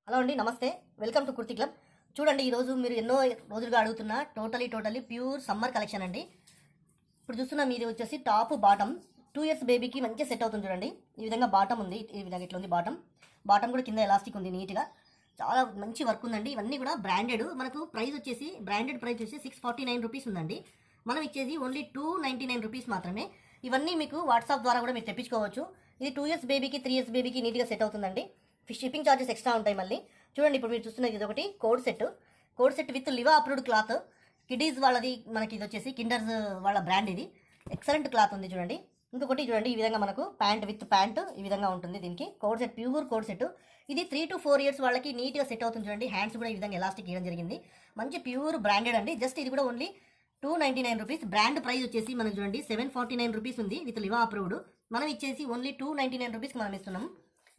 Hello అండి, నమస్తే. Welcome to kurti club. చూడండి, ఈరోజు మీరు ఎన్నో రోజులుగా అడుగుతున్న టోటలీ ప్యూర్ సమ్మర్ కలెక్షన్ అండి. ఇప్పుడు చూస్తున్న మీరు వచ్చేసి టాప్ బాటమ్ 2 ఇయర్స్ బేబీకి మంచిగా సెట్ అవుతుంది. చూడండి, ఈ విధంగా బాటమ్ ఉంది. ఈ విధంగా ఇట్లా ఉంది బాటమ్ కూడా కింద ఎలాస్టిక్ ఉంది. నీట్గా చాలా మంచి వర్క్ ఉందండి. ఇవన్నీ కూడా బ్రాండెడ్. మనకు ప్రైస్ వచ్చేసి బ్రాండెడ్ ప్రైస్ వచ్చేసి 649 రూపీస్ ఉందండి. మనం ఇచ్చేది ఓన్లీ 299 రూపీస్ మాత్రమే. ఇవన్నీ మీకు వాట్సాప్ ద్వారా కూడా మీరు తెప్పించుకోవచ్చు. ఇది 2 ఇయర్స్ బేబీకి 3 ఇయర్స్ బేబీకి నీట్గా సెట్ అవుతుందండి. షిప్పింగ్ ఛార్జెస్ ఎక్స్ట్రా ఉంటాయి. మళ్ళీ చూడండి, ఇప్పుడు మీరు చూస్తున్నది ఇది ఒకటి coord set with Liva approved cloth. Kiddies వాళ్ళది మనకి ఇది వచ్చేసి కిండర్స్ వాళ్ళ బ్రాండ్. ఇది ఎక్సలెంట్ క్లాత్ ఉంది. చూడండి, ఇంకొకటి చూడండి, ఈ విధంగా మనకు ప్యాంట్ ఈ విధంగా ఉంటుంది. దీనికి ప్యూర్ కోడ్ సెట్. ఇది 3 to 4 ఇయర్స్ వాళ్ళకి నీట్గా సెట్ అవుతుంది. చూడంండి, హ్యాండ్స్ కూడా ఈ విధంగా ఎలాస్టిక్ ఇవ్వడం జరిగింది. మంచి ప్యూర్ బ్రాండెడ్ అండి. జస్ట్ ఇది కూడా ఓన్లీ 299 రూపీస్. బ్రాండ్ ప్రైస్ వచ్చేసి మనకు చూడండి 749 రూపీస్ ఉంది విత్ లివా అప్రూవ్డ్. మనం ఇచ్చేసి ఓన్లీ 299 రూపీస్కి మనం ఇస్తున్నాము.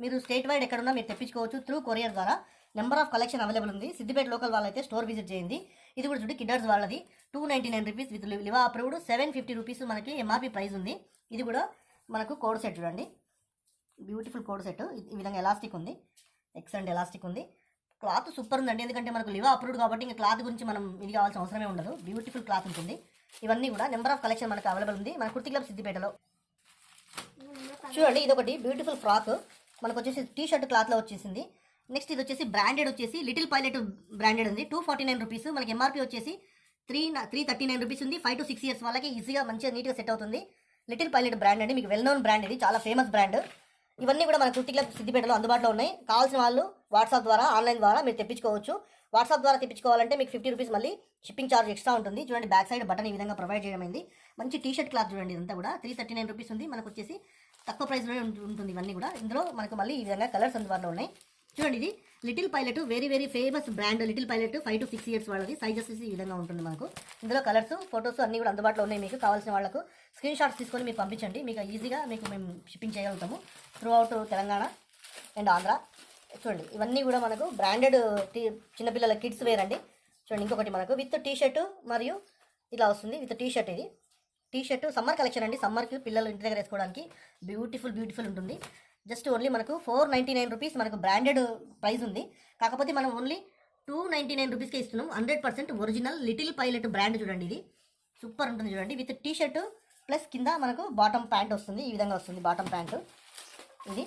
మీరు స్టేట్ వైడ్ ఎక్కడున్నా మీరు తెప్పించుకోవచ్చు త్రూ కొరియర్ ద్వారా. నెంబర్ ఆఫ్ కలెక్షన్ అవైలబుల్ ఉంది. సిద్దిపేట లోకల్ వాళ్ళైతే స్టోర్ విజిట్ చేయండి. ఇది కూడా చూడండి, కిడ్డర్స్ వాళ్ళది 299 rupees with Liva approved. 750 rupees మనకి ఎంఆర్పీ ప్రైస్ ఉంది. ఇది కూడా మనకు కోడ్ సెట్. చూడండి, బ్యూటిఫుల్ కోడ్ సెట్. ఈ విధంగా ఎలాస్టిక్ ఉంది, ఎక్సలెంట్ ఎలాస్టిక్ ఉంది. క్లాత్ సూపర్ ఉందండి. ఎందుకంటే మనకు లివా అప్రూవ్డ్ కాబట్టి ఇంకా క్లాత్ గురించి మనం ఇది కావాల్సిన అవసరమే ఉండదు. బ్యూటిఫుల్ క్లాత్ ఉంటుంది. ఇవన్నీ కూడా నెంబర్ ఆఫ్ కలెక్షన్ మనకు అవైలబుల్ ఉంది మన కుర్తి క్లబ్ సిద్దిపేటలో. చూడండి, ఇది ఒకటి బ్యూటిఫుల్ ఫ్రాక్ మనకు వచ్చేసి టీ షర్ట్ క్లాత్లో వచ్చేసింది. నెక్స్ట్ ఇది వచ్చేసి బ్రాండెడ్ వచ్చేసి లిటిల్ పైలట్ బ్రాండెడ్ ఉంది. 249 రూపీస్. మనకి ఎంఆర్పీ వచ్చేసి 339 రూపీస్ ఉంది. 5 to 6 ఇయర్స్ వాళ్ళకి ఈజీగా మంచిగా నీట్గా సెట్ అవుతుంది. లిటిల్ పైలట్ బ్రాండ్ అండి, మీకు వెల్ నోన్ బ్రాండ్. ఇది చాలా ఫేమస్ బ్రాండ్. ఇవన్నీ కూడా మన కుర్తి క్లబ్ సిద్దిపేటలో అందుబాటులో ఉన్నాయి. కావాల్సిన వాళ్ళు వాట్సాప్ ద్వారా ఆన్లైన్ ద్వారా మీరు తెప్పించుకోవచ్చు. వాట్సాప్ ద్వారా తెప్పించుకోవాలంటే మీకు 50 రూపీస్ మళ్ళీ షిప్పింగ్ ఛార్జ్ ఎక్స్ట్రా ఉంటుంది. చూడండి, బ్యాక్ సైడ్ బటన్ ఈ విధంగా ప్రొవైడ్ చేయడమైంది. మంచి టీ షర్ట్ క్లాత్ చూడండి. ఇదంతా కూడా 339 రూపీస్ ఉంది. మనకు వచ్చేసి తక్కువ ప్రైస్లోనే ఉంటుంది. ఇవన్నీ కూడా ఇందులో మనకు మళ్ళీ ఈ విధంగా కలర్స్ అందుబాటులో ఉన్నాయి. చూడండి, ఇది little pilot very famous brand. Little pilot 5 to 6 years వాళ్ళది. సైజెస్ ఈ విధంగా ఉంటుంది. మనకు ఇందులో కలర్స్ ఫొటోస్ అన్నీ కూడా అందుబాటులో ఉన్నాయి. మీకు కావాల్సిన వాళ్ళకు స్క్రీన్ షాట్స్ తీసుకొని మీకు పంపించండి. మీకు ఈజీగా మేము షిప్పింగ్ చేయగలుగుతాము through out Telangana and Andhra. చూడండి, ఇవన్నీ కూడా మనకు బ్రాండెడ్ చిన్నపిల్లల కిడ్స్ వేర్ అండి. చూడండి, ఇంకొకటి మనకు విత్ టీ షర్ట్ మరియు ఇలా వస్తుంది విత్ టీ షర్ట్. ఇది టీ షర్ట్ సమ్మర్ కలెక్షన్ అండి. సమ్మర్కి పిల్లలు ఇంటి దగ్గర వేసుకోవడానికి బ్యూటిఫుల్ ఉంటుంది. జస్ట్ ఓన్లీ మనకు 499 రూపీస్ మనకు బ్రాండెడ్ ప్రైస్ ఉంది. కాకపోతే మనం ఓన్లీ 299 రూపీస్కే ఇస్తున్నాం. 100% ఒరిజినల్ లిటిల్ పైలట్ బ్రాండ్. చూడండి, ఇది సూపర్ ఉంటుంది. చూడండి, విత్ టీ షర్ట్ ప్లస్ కింద మనకు బాటమ్ ప్యాంట్ వస్తుంది. ఈ విధంగా వస్తుంది బాటమ్ ప్యాంట్. ఇది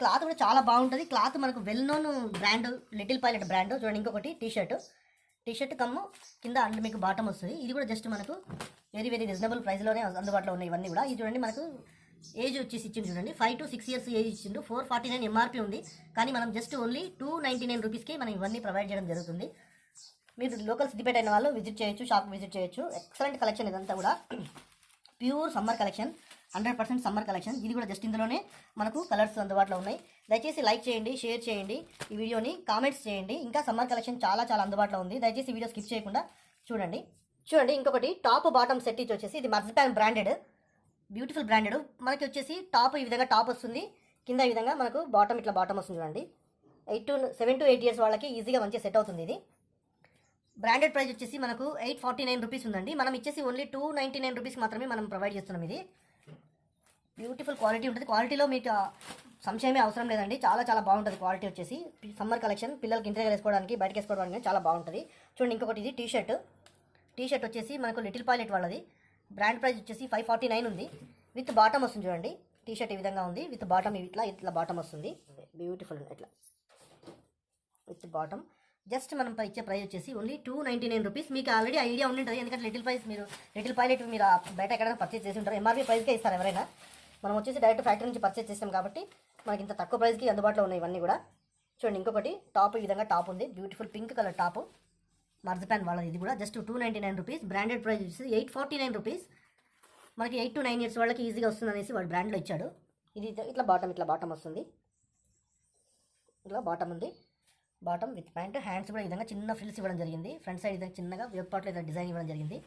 క్లాత్ కూడా చాలా బాగుంటుంది. క్లాత్ మనకు well known brand little Pilot brand. చూడండి, ఇంకొకటి టీ షర్ట్ కమ్ము కింద అండ్ మీకు బాటమ్ వస్తుంది. ఇది కూడా జస్ట్ మనకు వెరీ రీజనబుల్ ప్రైస్లోనే అందుబాటులో ఉన్నాయి. ఇవన్నీ కూడా ఇది చూడండి, మనకు ఏజ్ వచ్చేసి ఇచ్చింది. చూడండి, 5 to 6 ఇయర్స్ ఏజ్ ఇచ్చిండు. 449 ఎంఆర్పీ ఉంది. కానీ మనం జస్ట్ ఓన్లీ 299 రూపీస్కి మనం ఇవన్నీ ప్రొవైడ్ చేయడం జరుగుతుంది. మీరు లోకల్ సిద్దిపేట అయిన వాళ్ళు విజిట్ చేయొచ్చు, షాప్ విజిట్ చేయొచ్చు. ఎక్సలెంట్ కలెక్షన్ ఇదంతా కూడా pure summer collection, 100% summer collection. ఇది కూడా జస్ట్ ఇందులోనే మనకు కలర్స్ అందుబాటులో ఉన్నాయి. దయచేసి లైక్ చేయండి, షేర్ చేయండి ఈ వీడియోని, కామెంట్స్ చేయండి. ఇంకా సమ్మర్ కలెక్షన్ చాలా అందుబాటులో ఉంది. దయచేసి వీడియో స్కిప్ చేయకుండా చూడండి. ఇంకొకటి టాప్ బాటమ్ సెట్ ఇచ్చి వచ్చేసి ఇది మర్జిపాన్ బ్రాండెడ్, బ్యూటిఫుల్ బ్రాండెడ్. మనకి వచ్చేసి టాప్ ఈ విధంగా టాప్ వస్తుంది. కింద ఈ విధంగా మనకు బాటమ్ ఇట్లా బాటమ్ వస్తుంది. చూడండి, 7 to 8 ఇయర్స్ వాళ్ళకి ఈజీగా మంచిగా సెట్ అవుతుంది. ఇది బ్రాండెడ్ ప్రైస్ వచ్చేసి మనకు 849 రూపీస్ ఉందండి. మనం ఇచ్చేసి ఓన్లీ 299 రూపీస్కి మాత్రమే మనం ప్రొవైడ్ చేస్తున్నాం. ఇది బ్యూటిఫుల్ క్వాలిటీ ఉంటుంది. క్వాలిటీలో మీకు సంశయమే అవసరం లేదండి. చాలా బాగుంటుంది క్వాలిటీ వచ్చేసి. సమ్మర్ కలెక్షన్ పిల్లలకి ఇంటి దగ్గర వేసుకోవడానికి, బయటకు వేసుకోవడానికి చాలా బాగుంటుంది. చూడండి, ఇంకొకటి ఇది టీ షర్ట్ వచ్చేసి మనకు లిటిల్ పైలట్ వాళ్ళది. బ్రాండ్ ప్రైస్ వచ్చేసి 549 ఉంది. విత్ బాటమ్ వస్తుంది. చూడండి, టీ షర్ట్ ఈ విధంగా ఉంది. విత్ బాటమ్ ఇట్లా బాటమ్ వస్తుంది. బ్యూటిఫుల్ ఇట్లా విత్ బాటమ్. జస్ట్ మనం ఇచ్చే ప్రైస్ వచ్చేసి ఓన్లీ 299 రూపీస్. మీకు ఆల్రెడీ ఐడియా ఉండింటుంది. ఎందుకంటే లిటిల్ పైలట్ మీరు బయట ఎక్కడైనా పర్చేస్ చేసి ఉంటారు. ఎంఆర్పీ ప్రైస్కే ఇస్తారు ఎవరైనా. మనం వచ్చేసి డైరెక్ట్ ఫ్యాక్టరీ నుంచి పర్చేస్ చేస్తాం కాబట్టి మనకి ఇంత తక్కువ ప్రైస్కి అందుబాటులో ఉన్నాయి ఇవన్నీ కూడా. చూడండి, ఇంకొకటి టాప్ ఈ విధంగా టాప్ ఉంది. బ్యూటిఫుల్ పింక్ కలర్ టాప్ మర్జిపాన్ వాళ్ళది. ఇది కూడా జస్ట్ 299 రూపీస్. బ్రాండెడ్ ప్రైస్ వచ్చేసి 849 రూపీస్. మనకి 8 to 9 ఇయర్స్ వాళ్ళకి ఈజీగా వస్తుంది అనేసి వాడు బ్రాండ్లో ఇచ్చాడు. ఇది ఇట్లా బాటమ్ వస్తుంది. ఇట్లా బాటమ్ ఉంది. Bottom with pant. హ్యాండ్స్ కూడా ఈ విధంగా చిన్న ఫ్రిల్స్ ఇవ్వడం జరిగింది. ఫ్రంట్ సైడ్ ఇదే చిన్నగా వెబ్పాట్లో ఇదే డిజైన్ ఇవ్వడం జరిగింది.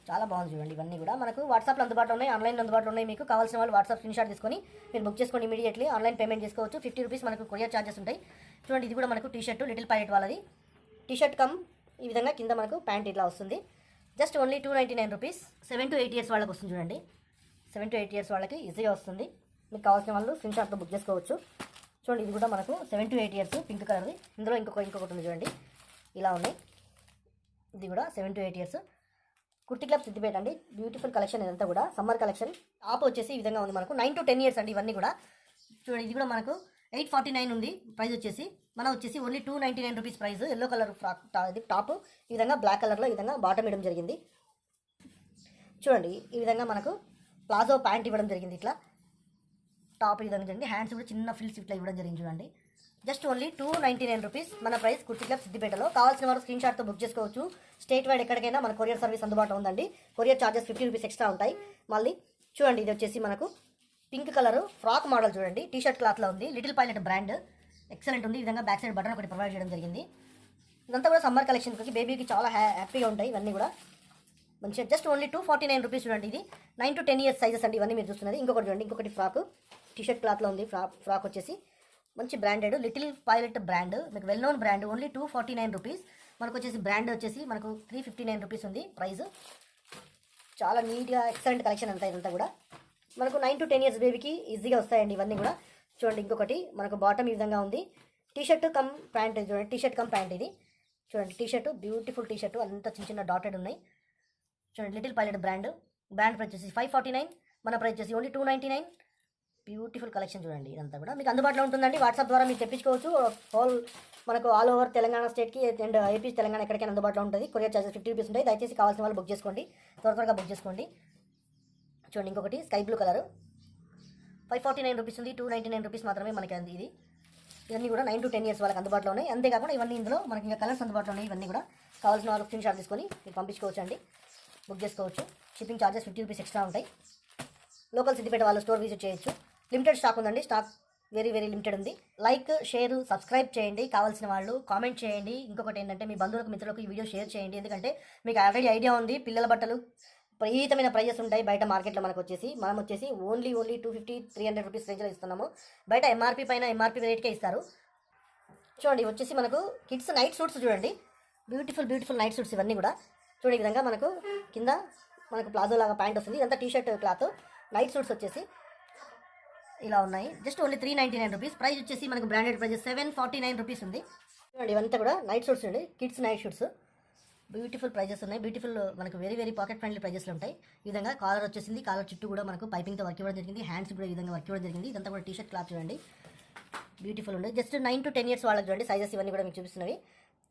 చాలా బాగుంది. చూడండి, ఇవన్నీ కూడా మనకు వాట్సాప్లో అందుబాటులో ఉన్నాయి, ఆన్లైన్లో అందుబాటులో ఉన్నాయి. మీకు కావాల్సిన వాళ్ళు వాట్సాప్ స్క్రీన్ షాట్ తీసుకొని మీరు బుక్ చేసుకోండి. ఇమీడియట్లీ ఆన్లైన్ పేమెంట్ చేసుకోవచ్చు. 50 రూపీస్ మనకు కొరియర్ ఛార్జెస్ ఉంటాయి. చూడండి, ఇది కూడా మనకు టీ షర్ట్ లిటిల్ పైలట్ వాళ్ళది. టీ షర్ట్ కమ్ ఈ విధంగా కింద మనకు ప్యాంట్ ఇట్లా వస్తుంది. Just only 299 rupees. 7 to 8 years వాళ్ళకి వస్తుంది. చూడండి, 7 to 8 ఇయర్స్ వాళ్ళకి ఈజీగా వస్తుంది. మీకు కావాల్సిన వాళ్ళు స్క్రీన్ షాట్తో బుక్ చేసుకోవచ్చు. చూడండి ఇది కూడా మనకు 7 to 8 ఇయర్స్ పింక్ కలర్ది. ఇందులో ఇంకొకటి ఉంది చూడండి, ఇలా ఉన్నాయి. ఇది కూడా 7 to 8 years. Kurti club Siddipet అండి. బ్యూటిఫుల్ కలెక్షన్ ఇదంతా కూడా సమ్మర్ కలెక్షన్. టాప్ వచ్చేసి ఈ విధంగా ఉంది మనకు 9 to 10 ఇయర్స్ అండి ఇవన్నీ కూడా. చూడండి ఇది కూడా మనకు 849 ఉంది ప్రైస్ వచ్చేసి. మనం వచ్చేసి only 299 rupees price. Yellow colour frock ఇది టాప్, ఈ విధంగా బ్లాక్ కలర్లో ఈ విధంగా బాటమ్ ఇవ్వడం జరిగింది. చూడండి ఈ విధంగా మనకు ప్లాజో ప్యాంట్ ఇవ్వడం జరిగింది. ఇట్లా టాప్ ఈ విధంగా జరిగింది. హ్యాండ్స్ కూడా చిన్న ఫిల్స్ ఇట్లా ఇవ్వడం జరిగింది చూడండి. జస్ట్ ఓన్లీ 299 రూపీస్ మన ప్రైస్ కుర్తి క్లబ్ సిద్దిపేటలో. కావాల్సిన వారు స్క్రీన్ షాట్తో బుక్ చేసుకోవచ్చు. స్టేట్ వైడ్ ఎక్కడికైనా మన కొరియర్ సర్వీస్ అందుబాటులో ఉందండి. కొరియర్ ఛార్జెస్ 50 రూపీస్ ఎక్స్ట్రా ఉంటాయి. మళ్ళీ చూడండి ఇది వచ్చేసి మనకు పింక్ కలర్ ఫ్రాక్ మోడల్ చూడండి, టీషర్ట్ క్లాత్లో ఉంది. లిటిల్ పైలట్ బ్రాండ్ ఎక్సలెంట్ ఉంది. ఈ విధంగా బ్యాక్ సైడ్ బటన్ ఒకటి ప్రొవైడ్ చేయడం జరిగింది. ఇదంతా కూడా సమ్మర్ కలెక్షన్కి బేబీకి చాలా హ్యాపీగా ఉంటాయి ఇవన్నీ కూడా మంచిగా. జస్ట్ ఓన్లీ 249 రూపీస్ చూడండి. ఇది 9 to 10 ఇయర్స్ సైజెస్ అండి ఇవన్నీ మీరు చూస్తున్నది. ఇంకొకటి చూడండి, ఇంకొకటి ఫ్రాక్ టీషర్ట్ క్లాత్లో ఉంది. ఫ్రాక్ వచ్చేసి మంచి బ్రాండెడ్ లిటిల్ పైలట్ బ్రాండ్, మీకు well known brand. Only 249 rupees. మనకు వచ్చేసి బ్రాండ్ వచ్చేసి మనకు 359 రూపీస్ ఉంది ప్రైస్. చాలా నీట్గా ఎక్సలెంట్ కలెక్షన్ అంతా ఇదంతా కూడా మనకు 9 to 10 ఇయర్స్ బేబీకి ఈజీగా వస్తాయండి ఇవన్నీ కూడా. చూడండి ఇంకొకటి మనకు బాటమ్ ఈ విధంగా ఉంది. టీషర్ట్ కమ్ ప్యాంట్ చూడండి, టీషర్ట్ కమ్ ప్యాంట్ ఇది చూడండి. టీషర్ట్ బ్యూటిఫుల్ టీషర్ట్, అంతా చిన్న డాటెడ్ ఉన్నాయి చూడండి. లిటిల్ పైలట్ బ్రాండ్ ప్రైస్ వచ్చేసి 549, మన ప్రైస్ వచ్చేసి ఓన్లీ 299. బ్యూటిఫుల్ కలెక్షన్ చూడండి. ఇదంతా కూడా మీకు అందుబాటులో ఉంటుందండి. వాట్సాప్ ద్వారా మీరు తెప్పించుకోవచ్చు. మనకు ఆల్ ఓవర్ తెలంగాణ స్టేట్కి అండ్ ఏపీ తెలంగాణ ఎక్కడికైనా అందుబాటులో ఉంటుంది. కొరియర్ ఛార్జెస్ 50 రూపీస్ ఉంటాయి. దయచేసి కావాల్సిన వాళ్ళు బుక్ చేసుకోండి, త్వరగా బుక్ చేసుకోండి. చూడండి ఇంకొకటి స్కై బ్లూ కలర్ 549 రూపీస్ ఉంది. 299 రూపీస్ మాత్రమే మనకి అంది ఇది. ఇవన్నీ కూడా 9 to 10 ఇయర్స్ వాళ్ళకి అందుబాటులో ఉన్నాయి. అంతేకాకుండా ఇవన్నీ ఇందులో మనకి ఇంకా కలర్స్ అందుబాటులో ఉన్నాయి. ఇవన్నీ కూడా కావాల్సిన వాళ్ళు స్క్రీన్ షాట్ తీసుకొని మీరు పంపించుకోవచ్చు అండి, బుక్ చేసుకోవచ్చు. షిప్పింగ్ ఛార్జెస్ 50 రూపీస్ ఎక్స్ట్రా ఉంటాయి. లోకల్ సిద్దిపేట వాళ్ళు స్టోర్ విజిట్ చేయొచ్చు. లిమిటెడ్ స్టాక్ ఉందండి, స్టాక్ వెరీ లిమిటెడ్ ఉంది. లైక్, షేర్, సబ్స్క్రైబ్ చేయండి. కావాల్సిన వాళ్ళు కామెంట్ చేయండి. ఇంకొకటి ఏంటంటే మీ బంధువులకు మిత్రులకు ఈ వీడియో షేర్ చేయండి. ఎందుకంటే మీకు ఆల్రెడీ ఐడియా ఉంది పిల్లల బట్టలు విపరీతమైన ప్రైజెస్ ఉంటాయి బయట మార్కెట్లో. మనం వచ్చేసి ఓన్లీ 250-300 రూపీస్ రేంజ్లో ఇస్తున్నాము. బయట ఎంఆర్పీ రేట్కే ఇస్తారు. చూడండి వచ్చేసి మనకు కిడ్స్ నైట్ సూట్స్ చూడండి, బ్యూటిఫుల్ నైట్ సూట్స్ ఇవన్నీ కూడా. చూడండి ఈ విధంగా మనకు కింద మనకు ప్లాజో లాగా ప్యాంట్ వస్తుంది. ఇదంతా టీషర్ట్ క్లాత్. నైట్ సూట్స్ వచ్చేసి ఇలా ఉన్నాయి. Just only 399 rupees. ప్రైస్ వచ్చేసి మనకు బ్రాండెడ్ ప్రైస్ 749 రూపీస్ ఉంది. చూడండి ఇవంతా కూడా నైట్ షూట్స్ అండి, kids night shoots. Beautiful prices ఉన్నాయి. బ్యూటిఫుల్ మనకు వెరీ పాకెట్ ఫ్రెండ్లీ ప్రైజెస్లో ఉంటాయి. ఈ విధంగా కాలర్ వచ్చేసింది. కాలర్ చుట్టూ కూడా మనకు పైపింగ్తో వర్క్ ఇవ్వడం జరిగింది. హ్యాండ్స్ కూడా ఈ విధంగా వర్క్ ఇవ్వడం జరిగింది. ఇదంతా కూడా టీషర్ట్ క్లాత్ చూడండి, బ్యూటిఫుల్ ఉంది. జస్ట్ 9 to 10 ఇయర్స్ వాళ్ళకి చూడండి సైజెస్ ఇవన్నీ కూడా మీకు చూపిస్తున్నవి.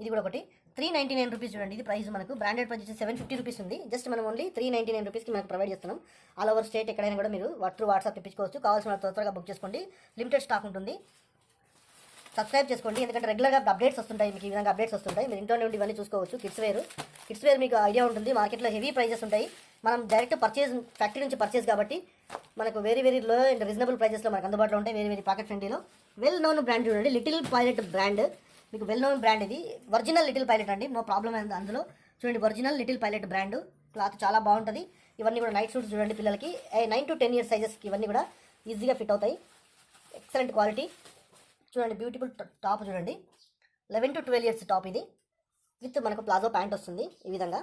ఇది కూడా ఒకటి 399 రూపీస్ చూడండి. ఇది ప్రైస్ మనకు బ్రాండెడ్ ప్రైస్ వచ్చి 750 రూపీస్ ఉంది. జస్ట్ మనం ఓన్లీ 399 రూపీస్కి మనకు ప్రొవైడ్ చేస్తున్నాం. ఆల్ ఓవర్ స్టేట్ ఎక్కడైనా కూడా మీరు త్రూ వాట్సాప్ తెప్పించుకోవచ్చు. కావాల్సిన త్వరగా బుక్ చేసుకోండి. లిమిటెడ్ స్టాక్ ఉంటుంది. సబ్స్క్రైబ్ చేసుకోండి, ఎందుకంటే రెగ్యులర్గా అప్డేట్స్ వస్తుంటాయి. మీకు ఈ విధంగా అప్డేట్స్ వస్తుంటాయి. మీరు ఇంట్లోనే ఉండి ఇవన్నీ చూసుకోవచ్చు. కిడ్స్ వేర్ మీకు ఐడియా ఉంటుంది. మార్కెట్లో హెవీ ప్రైజెస్ ఉంటాయి. మనం డైరెక్ట్ ఫ్యాక్టరీ నుంచి పర్చేస్ కాబట్టి మనకు వెరీ లో అండ్ రీజనబుల్ ప్రైజెస్లో మనకు అందుబాటులో ఉంటాయి. వెరీ పాకెట్ ఫ్రెండ్లీలో వెల్ నోన్ బ్రాండ్ చూడండి, లిటిల్ పైలట్ బ్రాండ్. మీకు వెల్ నోన్ బ్రాండ్ ఇది. ఒరిజినల్ లిటిల్ పైలట్ అండి, నో ప్రాబ్లం అందులో. చూడండి original Little Pilot brand. Cloth చాలా బాగుంటుంది. ఇవన్నీ కూడా నైట్ సూట్స్ చూడండి పిల్లలకి 9 to 10 ఇయర్స్ సైజెస్కి ఇవన్నీ కూడా ఈజీగా ఫిట్ అవుతాయి. Excellent quality. చూడండి బ్యూటిఫుల్ టాప్ చూడండి, 11 to 12 ఇయర్స్ టాప్ ఇది. విత్ మనకు ప్లాజో ప్యాంట్ వస్తుంది. ఈ విధంగా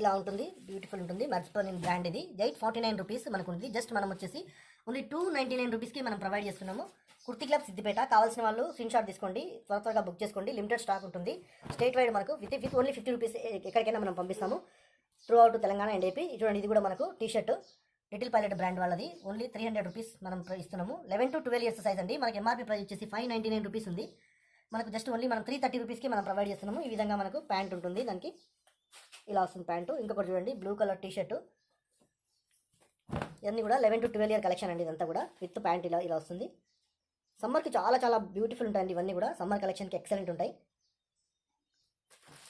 ఇలా ఉంటుంది, బ్యూటిఫుల్ ఉంటుంది. మర్చిపోయిన బ్రాండ్ ఇది. 849 రూపీస్ మనకు ఉంది. జస్ట్ మనం వచ్చేసి ఓన్లీ 299 రూపీస్కి మనం ప్రొవైడ్ చేస్తున్నాము. కుర్తి క్లబ్ సిద్దిపేట. కావాల్సిన వాళ్ళు స్క్రీన్ షాట్ తీసుకోండి, త్వరగా బుక్ చేసుకోండి. లిమిటెడ్ స్టాక్ ఉంటుంది. స్టేట్ వైడ్ మనకు విత్ ఓన్లీ 50 రూపీస్ ఎక్కడికైనా మనం పంపిస్తాము through out Telangana and AP. చూడండి ఇది కూడా మనకు టీషర్ట్ లిటిల్ పైలట్ బ్రాండ్ వాళ్ళది. ఓన్లీ 300 రూపీస్ మనం ఇస్తున్నాము. 11 to 12 ఇయర్స్ సైజ్ అండి. మనకి ఎంఆర్పీ ప్రైస్ వచ్చేసి 599 రూపీస్ ఉంది. మనకు జస్ట్ ఓన్లీ మనం 330 రూపీస్కి మనం ప్రొవైడ్ చేస్తున్నాము. ఈ విధంగా మనకు ప్యాంట్ ఉంటుంది, దానికి ఇలా వస్తుంది ప్యాంటు. ఇంకొకటి చూడండి బ్లూ కలర్ టీషర్ట్. ఇవన్నీ కూడా 11 to 12 ఇయర్ కలెక్షన్ అండి. ఇదంతా కూడా విత్ ప్యాంట్ ఇలా వస్తుంది. సమ్మర్కి చాలా బ్యూటిఫుల్ ఉంటాయండి ఇవన్నీ కూడా. సమ్మర్ కలెక్షన్కి ఎక్సలెంట్ ఉంటాయి.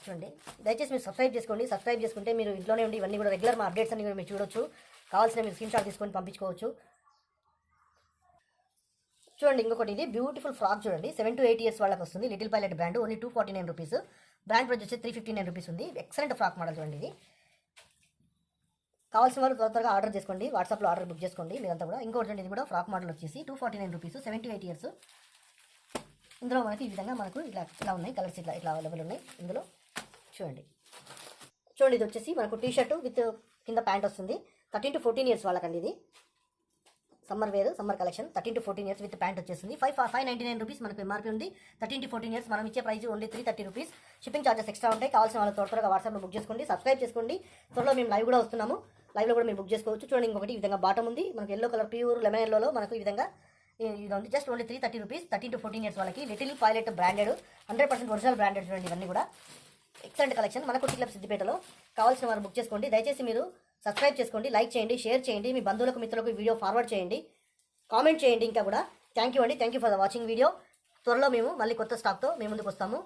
చూడండి దయచేసి మీరు సబ్స్క్రైబ్ చేసుకోండి. సబ్స్క్రైబ్ చేసుకుంటే మీరు ఇంట్లోనే ఉండి ఇవన్నీ కూడా రెగ్యులర్ మా అప్డేట్స్ అన్ని కూడా మీరు చూడొచ్చు. కావాల్సిన మీరు స్క్రీన్ షాట్ తీసుకొని పంపించుకోవచ్చు. చూడండి ఇంకొకటి ఇది బ్యూటిఫుల్ ఫ్రాక్ చూడండి, 7 to 8 ఇయర్స్ వాళ్ళకి వస్తుంది. Little Pilot brand. Only 249 rupees. Brand price వచ్చి 359 రూపీస్ ఉంది. ఎక్సలెంట్ ఫ్రాక్ మోడల్ చూడండి ఇది. కావాల్సిన వాళ్ళు త్వరగా ఆర్డర్ చేసుకోండి, వాట్సాప్లో ఆర్డర్ బుక్ చేసుకోండి మీరంతా కూడా. ఇంకోటి చూడండి ఇది కూడా ఫ్రాక్ మోడల్ వచ్చేసి 249 రూపీస్, 7 to 8 ఇయర్స్. ఇందులో మనకి ఈ విధంగా మనకు ఇలా ఉన్నాయి కలర్స్, ఇట్లా అవైలబుల్ ఉన్నాయి ఇందులో. చూడండి ఇది వచ్చేసి మనకు టీషర్ట్ విత్ కింద ప్యాంట్ వస్తుంది. 13 to 14 ఇయర్స్ వాళ్ళకండి ఇది. Summer wear summer collection 13 to 14 years with pant వచ్చేసింది 599 రూపీస్ మనకు ఎంఆర్పీ ఉంది. 13 to 14 ఇయర్స్ మనం ఇచ్చే price only 330 rupees. Shipping charges extra ఉంటాయి. కావాల్సిన వాళ్ళు త్వరగా వాట్సాప్లో బుక్ చేసుకోండి. సబ్స్క్రైబ్ చేసుకోండి. త్వరలో మేము లైవ్ కూడా వస్తున్నాము. లైవ్లో కూడా మీరు బుక్ చేసుకోవచ్చు. చూడండి, ఇంకొకటి ఈ విధంగా బాటమ్ ఉంది మనకు ఎల్లో కలర్ ప్యూర్ లెమన్ ఎల్లోలో మనకు ఈ విధంగా ఇది ఉంది. Just only 330 rupees. 13 to 14 years వాళ్ళకి Little Pilot branded 100% original branded. చూడండి ఇవన్నీ కూడా ఎక్సలెంట్ కలెక్షన్. మన కుట్టి క్లబ్ సిద్దిపేటలో. కావాల్సిన వారు బుక్ చేసుకోండి. దయచేసి మీరు సబ్స్క్రైబ్ చేసుకోండి, లైక్ చేయండి, షేర్ చేయండి, మీ బంధువులకు మిత్రులకు వీడియో ఫార్వర్డ్ చేయండి, కామెంట్ చేయండి. ఇంకా కూడా థ్యాంక్ యూ అండి. Thank you for the watching video. త్వరలో మేము మళ్ళీ కొత్త స్టాక్తో మేము ముందుకు వస్తాము.